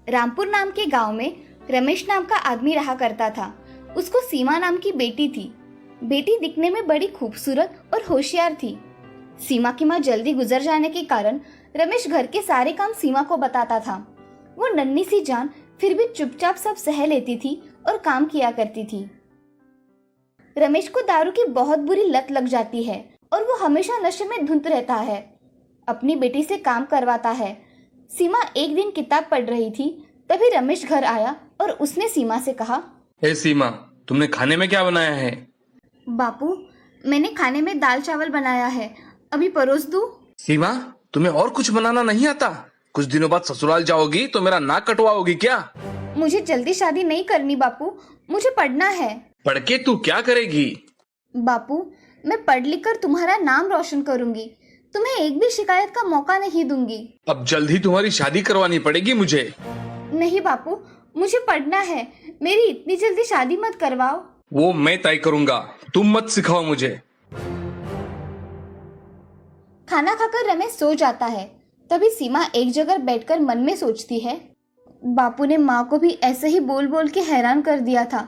रामपुर नाम के गांव में रमेश नाम का आदमी रहा करता था। उसको सीमा नाम की बेटी थी। बेटी दिखने में बड़ी खूबसूरत और होशियार थी। सीमा की माँ जल्दी गुजर जाने के कारण रमेश घर के सारे काम सीमा को बताता था। वो नन्ही सी जान फिर भी चुपचाप सब सह लेती थी और काम किया करती थी। रमेश को दारू की बहुत बुरी लत लग जाती है और वो हमेशा नशे में धुत रहता है। अपनी बेटी से काम करवाता है। सीमा एक दिन किताब पढ़ रही थी, तभी रमेश घर आया और उसने सीमा से कहा, हे सीमा, तुमने खाने में क्या बनाया है? बापू, मैंने खाने में दाल चावल बनाया है, अभी परोस दूं? सीमा, तुम्हें और कुछ बनाना नहीं आता? कुछ दिनों बाद ससुराल जाओगी तो मेरा नाक कटवाओगी क्या? मुझे जल्दी शादी नहीं करनी बापू, मुझे पढ़ना है। पढ़ के तू क्या करेगी? बापू, मैं पढ़ लिख कर तुम्हारा नाम रोशन करूंगी। तुम्हें एक भी शिकायत का मौका नहीं दूंगी। अब जल्द ही तुम्हारी शादी करवानी पड़ेगी मुझे। नहीं बापू, मुझे पढ़ना है। मेरी इतनी जल्दी शादी मत करवाओ। वो मैं तय करूंगा, तुम मत सिखाओ मुझे। खाना खाकर रमेश सो जाता है। तभी सीमा एक जगह बैठकर मन में सोचती है, बापू ने माँ को भी ऐसे ही बोल बोल के हैरान कर दिया था,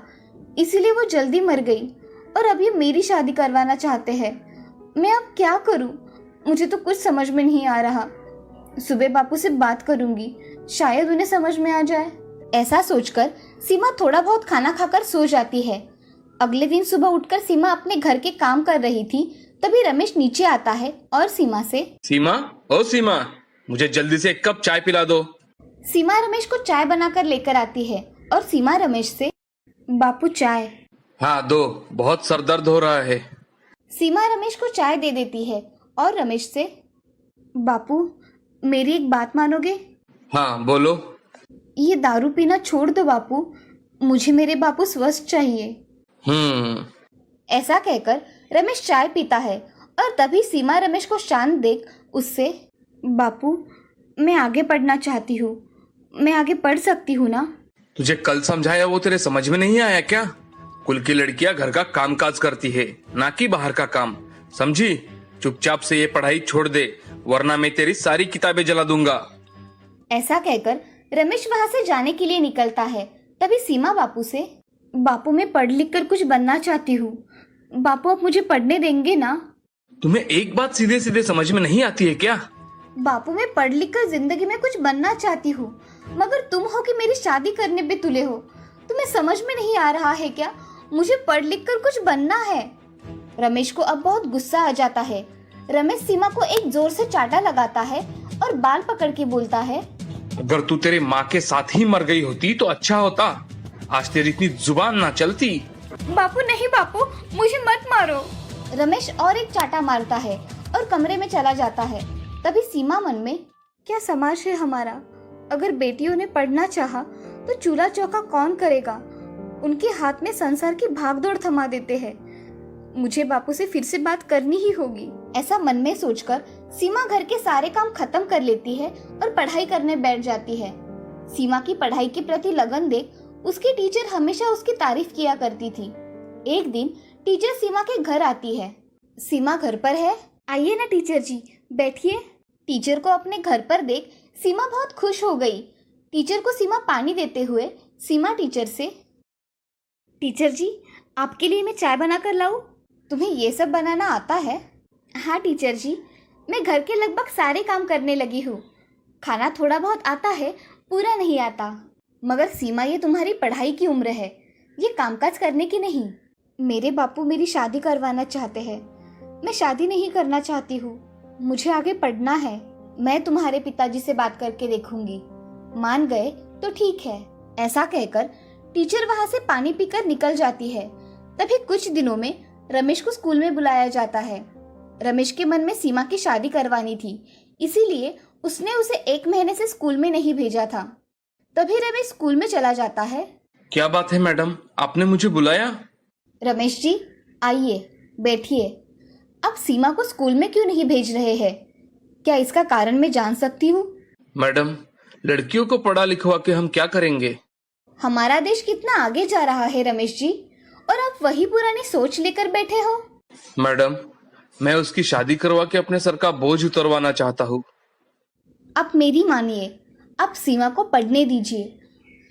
इसीलिए वो जल्दी मर गई और अब ये मेरी शादी करवाना चाहते हैं। मैं अब क्या करूं? मुझे तो कुछ समझ में नहीं आ रहा। सुबह बापू से बात करूंगी, शायद उन्हें समझ में आ जाए। ऐसा सोचकर सीमा थोड़ा बहुत खाना खाकर सो जाती है। अगले दिन सुबह उठकर सीमा अपने घर के काम कर रही थी, तभी रमेश नीचे आता है और सीमा से, सीमा, ओ सीमा, मुझे जल्दी से एक कप चाय पिला दो। सीमा रमेश को चाय बनाकर लेकर आती है और सीमा रमेश से, बापू चाय। हाँ दो, बहुत सर दर्द हो रहा है। सीमा रमेश को चाय दे देती है और रमेश से, बापू मेरी एक बात मानोगे? हाँ बोलो। ये दारू पीना छोड़ दो बापू, मुझे मेरे बापू स्वस्थ चाहिए। ऐसा कहकर रमेश चाय पीता है और तभी सीमा रमेश को शांत देख उससे, बापू मैं आगे पढ़ना चाहती हूँ, मैं आगे पढ़ सकती हूँ ना? तुझे कल समझाया वो तेरे समझ में नहीं आया क्या? कुल की लड़कियां घर का कामकाज करती है, ना कि बाहर का काम, समझी? चुपचाप से ये पढ़ाई छोड़ दे, वरना मैं तेरी सारी किताबें जला दूंगा। ऐसा कहकर रमेश वहां से जाने के लिए निकलता है। तभी सीमा बापू से, बापू मैं पढ़ लिख कर कुछ बनना चाहती हूँ, बापू आप मुझे पढ़ने देंगे ना? तुम्हें एक बात सीधे सीधे समझ में नहीं आती है क्या? बापू मैं पढ़ लिख कर जिंदगी में कुछ बनना चाहती हूँ, मगर तुम हो कि मेरी शादी करने पे तुले हो। तुम्हें समझ में नहीं आ रहा है क्या? मुझे पढ़ लिख कर कुछ बनना है। रमेश को अब बहुत गुस्सा आ जाता है। रमेश सीमा को एक जोर से चाटा लगाता है और बाल पकड़ के बोलता है, अगर तू तेरे माँ के साथ ही मर गई होती तो अच्छा होता, आज तेरी इतनी जुबान ना चलती। बापू नहीं बापू, मुझे मत मारो। रमेश और एक चाटा मारता है और कमरे में चला जाता है। तभी सीमा मन में, क्या समाज है हमारा? अगर बेटियों ने पढ़ना चाहा तो चूल्हा चौका कौन करेगा? उनके हाथ में संसार की भागदौड़ थमा देते हैं। मुझे बापू से फिर से बात करनी ही होगी। ऐसा मन में सोचकर सीमा घर के सारे काम खत्म कर लेती है और पढ़ाई करने बैठ जाती है। सीमा की पढ़ाई के प्रति लगन देख उसकी टीचर हमेशा उसकी तारीफ किया करती थी। एक दिन टीचर सीमा के घर आती है। सीमा घर पर है? आइए ना टीचर जी, बैठिए। टीचर को अपने घर पर देख सीमा बहुत खुश हो गई। टीचर को सीमा पानी देते हुए सीमा टीचर से, टीचर जी आपके लिए मैं चाय बना कर लाऊं? तुम्हें ये सब बनाना आता है? हाँ टीचर जी, मैं घर के लगभग सारे काम करने लगी हूँ। खाना थोड़ा बहुत आता है, पूरा नहीं आता। मगर सीमा ये तुम्हारी पढ़ाई की उम्र है, ये कामकाज करने की नहीं। मेरे बापू मेरी शादी करवाना चाहते हैं। मैं शादी नहीं करना चाहती हूँ, मुझे आगे पढ़ना है। मैं तुम्हारे पिताजी से बात करके देखूंगी, मान गए तो ठीक है। ऐसा कहकर टीचर वहां से पानी पीकर निकल जाती है। तभी कुछ दिनों में रमेश को स्कूल में बुलाया जाता है। रमेश के मन में सीमा की शादी करवानी थी, इसीलिए उसने उसे 1 महीने से स्कूल में नहीं भेजा था। तभी रमेश स्कूल में चला जाता है। क्या बात है मैडम, आपने मुझे बुलाया? रमेश जी आइए, बैठिए। आप सीमा को स्कूल में क्यों नहीं भेज रहे हैं? क्या इसका कारण मैं जान सकती हूँ? मैडम, लड़कियों को पढ़ा लिखवा के हम क्या करेंगे? हमारा देश कितना आगे जा रहा है रमेश जी, और आप वही पुरानी सोच लेकर बैठे हो। मैडम, मैं उसकी शादी करवा के अपने सर का बोझ उतरवाना चाहता हूँ। आप मेरी मानिए, आप सीमा को पढ़ने दीजिए,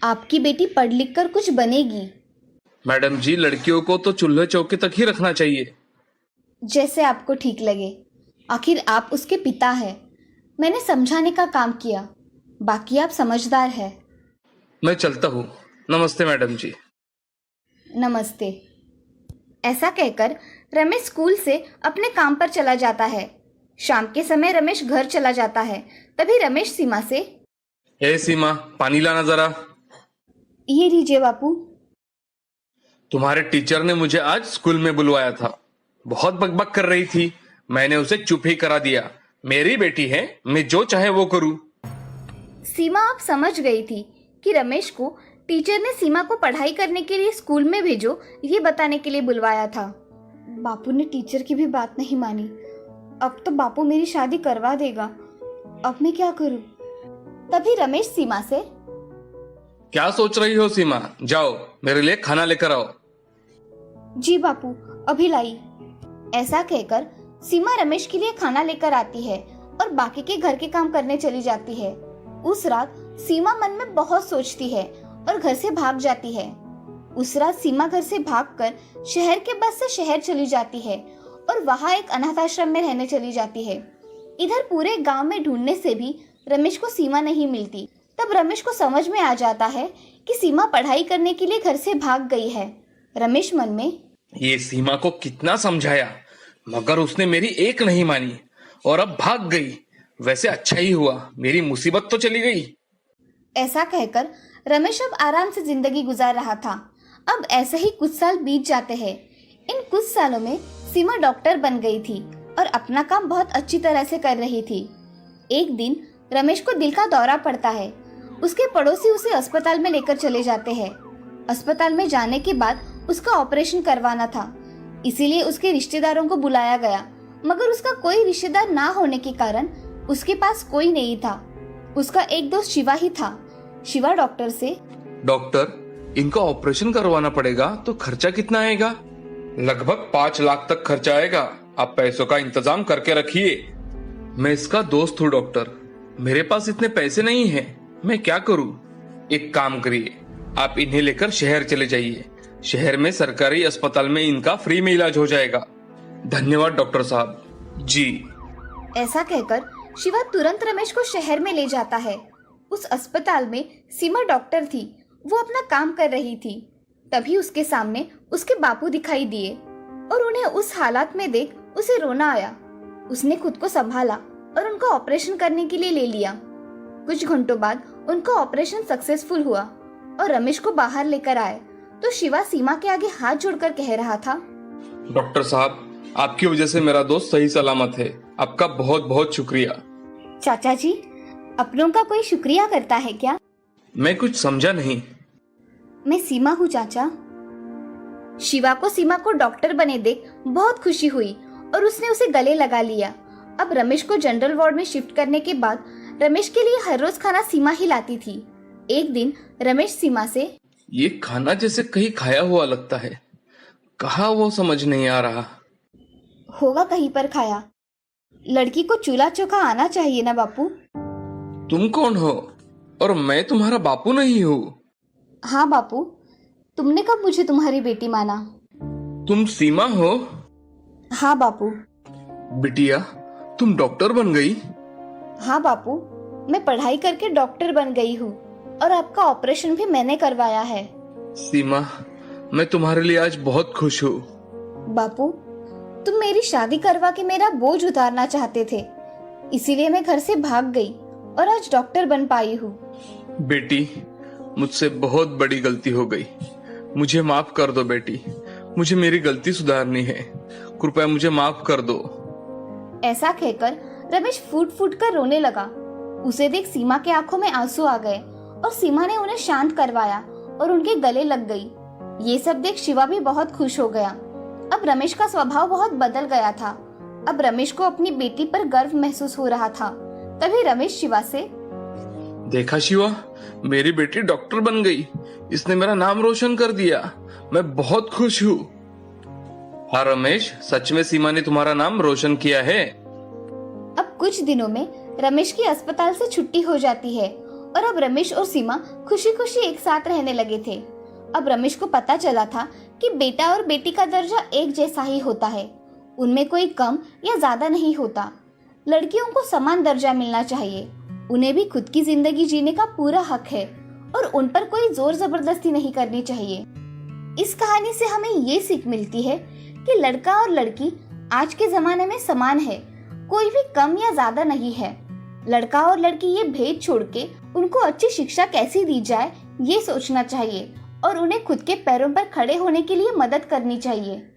आपकी बेटी पढ़ लिख कर कुछ बनेगी। मैडम जी, लड़कियों को तो चूल्हे चौके तक ही रखना चाहिए। जैसे आपको ठीक लगे, आखिर आप उसके पिता हैं। मैंने समझाने का काम किया, बाकी आप समझदार है। मैं चलता हूँ। नमस्ते मैडम जी। नमस्ते। ऐसा कहकर रमेश स्कूल से अपने काम पर चला जाता है। शाम के समय रमेश घर चला जाता है। तभी रमेश सीमा से, ए सीमा, पानी लाना जरा। ये लीजिए बापू। तुम्हारे टीचर ने मुझे आज स्कूल में बुलवाया था। बहुत बकबक कर रही थी, मैंने उसे चुप ही करा दिया। मेरी बेटी है, मैं जो चाहे वो करूं। सीमा अब समझ गई थी कि रमेश को टीचर ने सीमा को पढ़ाई करने के लिए स्कूल में भेजो, ये बताने के लिए बुलवाया था। बापू ने टीचर की भी बात नहीं मानी। अब तो बापू मेरी शादी करवा देगा। अब मैं क्या करूं? तभी रमेश सीमा से, क्या सोच रही हो सीमा? जाओ मेरे लिए खाना लेकर आओ। जी बापू, अभी लाई। ऐसा कहकर सीमा रमेश के लिए खाना लेकर आती है और बाकी के घर के काम करने चली जाती है। उस रात सीमा मन में बहुत सोचती है और घर से भाग जाती है। उस रात सीमा घर से भागकर शहर के बस से शहर चली जाती है और वहां एक अनाथ आश्रम में रहने चली जाती है। इधर पूरे गांव में ढूंढने से भी रमेश को सीमा नहीं मिलती। तब रमेश को समझ में आ जाता है कि सीमा पढ़ाई करने के लिए घर से भाग गई है। रमेश मन में, ये सीमा को कितना समझाया, मगर उसने मेरी एक नहीं मानी और अब भाग गई। वैसे अच्छा ही हुआ, मेरी मुसीबत तो चली गई। ऐसा कहकर रमेश अब आराम से जिंदगी गुजार रहा था। अब ऐसे ही कुछ साल बीत जाते हैं। इन कुछ सालों में सीमा डॉक्टर बन गई थी और अपना काम बहुत अच्छी तरह से कर रही थी। एक दिन रमेश को दिल का दौरा पड़ता है। उसके पड़ोसी उसे अस्पताल में लेकर चले जाते हैं। अस्पताल में जाने के बाद उसका ऑपरेशन करवाना था, इसीलिए उसके रिश्तेदारों को बुलाया गया, मगर उसका कोई रिश्तेदार ना होने के कारण उसके पास कोई नहीं था। उसका एक दोस्त शिवा ही था। शिवा डॉक्टर से, डॉक्टर, इनका ऑपरेशन करवाना पड़ेगा तो खर्चा कितना आएगा? लगभग 5 लाख तक खर्चा आएगा। आप पैसों का इंतजाम करके रखिए। मैं इसका दोस्त हूँ डॉक्टर, मेरे पास इतने पैसे नहीं हैं। मैं क्या करूँ? एक काम करिए, आप इन्हें लेकर शहर चले जाइए। शहर में सरकारी अस्पताल में इनका फ्री में इलाज हो जाएगा। धन्यवाद डॉक्टर साहब जी। ऐसा कहकर शिवा तुरंत रमेश को शहर में ले जाता है। उस अस्पताल में सीमा डॉक्टर थी, वो अपना काम कर रही थी। तभी उसके सामने उसके बापू दिखाई दिए और उन्हें उस हालात में देख उसे रोना आया। उसने खुद को संभाला और उनका ऑपरेशन करने के लिए ले लिया। कुछ घंटों बाद उनका ऑपरेशन सक्सेसफुल हुआ और रमेश को बाहर लेकर आए तो शिवा सीमा के आगे हाथ जोड़कर कह रहा था, डॉक्टर साहब, आपकी वजह से मेरा दोस्त सही सलामत है। आपका बहुत बहुत शुक्रिया। चाचा जी, अपनों का कोई शुक्रिया करता है क्या? मैं कुछ समझा नहीं। मैं सीमा हूँ चाचा। शिवा को सीमा को डॉक्टर बने देख बहुत खुशी हुई और उसने उसे गले लगा लिया। अब रमेश को जनरल वार्ड में शिफ्ट करने के बाद रमेश के लिए हर रोज खाना सीमा ही लाती थी। एक दिन रमेश सीमा से, ये खाना जैसे कहीं खाया हुआ लगता है, कहाँ वो समझ नहीं आ रहा। होगा कहीं पर खाया। लड़की को चूल्हा चौका आना चाहिए ना बापू। तुम कौन हो? और मैं तुम्हारा बापू नहीं हूँ। हाँ बापू, तुमने कब मुझे तुम्हारी बेटी माना? तुम सीमा हो? हाँ बापू। बिटिया, तुम डॉक्टर बन गई? हाँ बापू, मैं पढ़ाई करके डॉक्टर बन गई हूँ और आपका ऑपरेशन भी मैंने करवाया है। सीमा, मैं तुम्हारे लिए आज बहुत खुश हूँ। बापू, तुम मेरी शादी करवा के मेरा बोझ उतारना चाहते थे, इसीलिए मैं घर से भाग गई और आज डॉक्टर बन पाई हूँ। बेटी, मुझसे बहुत बड़ी गलती हो गई। मुझे माफ कर दो बेटी, मुझे मेरी गलती सुधारनी है। कृपया मुझे माफ कर दो। ऐसा कहकर रमेश फूट फूट कर रोने लगा। उसे देख सीमा के आंखों में आंसू आ गए और सीमा ने उन्हें शांत करवाया और उनके गले लग गई। ये सब देख शिवा भी बहुत खुश हो गया। अब रमेश का स्वभाव बहुत बदल गया था। अब रमेश को अपनी बेटी पर गर्व महसूस हो रहा था। तभी रमेश शिवा से, देखा शिवा, मेरी बेटी डॉक्टर बन गई। इसने मेरा नाम रोशन कर दिया। मैं बहुत खुश हूँ। हाँ रमेश, सच में सीमा ने तुम्हारा नाम रोशन किया है। अब कुछ दिनों में रमेश की अस्पताल से छुट्टी हो जाती है और अब रमेश और सीमा खुशी खुशी एक साथ रहने लगे थे। अब रमेश को पता चला था कि बेटा और बेटी का दर्जा एक जैसा ही होता है, उनमें कोई कम या ज्यादा नहीं होता। लड़कियों को समान दर्जा मिलना चाहिए, उन्हें भी खुद की जिंदगी जीने का पूरा हक है और उन पर कोई जोर जबरदस्ती नहीं करनी चाहिए। इस कहानी से हमें ये सीख मिलती है कि लड़का और लड़की आज के जमाने में समान है, कोई भी कम या ज्यादा नहीं है। लड़का और लड़की ये भेद छोड़ के उनको अच्छी शिक्षा कैसी दी जाए ये सोचना चाहिए और उन्हें खुद के पैरों पर खड़े होने के लिए मदद करनी चाहिए।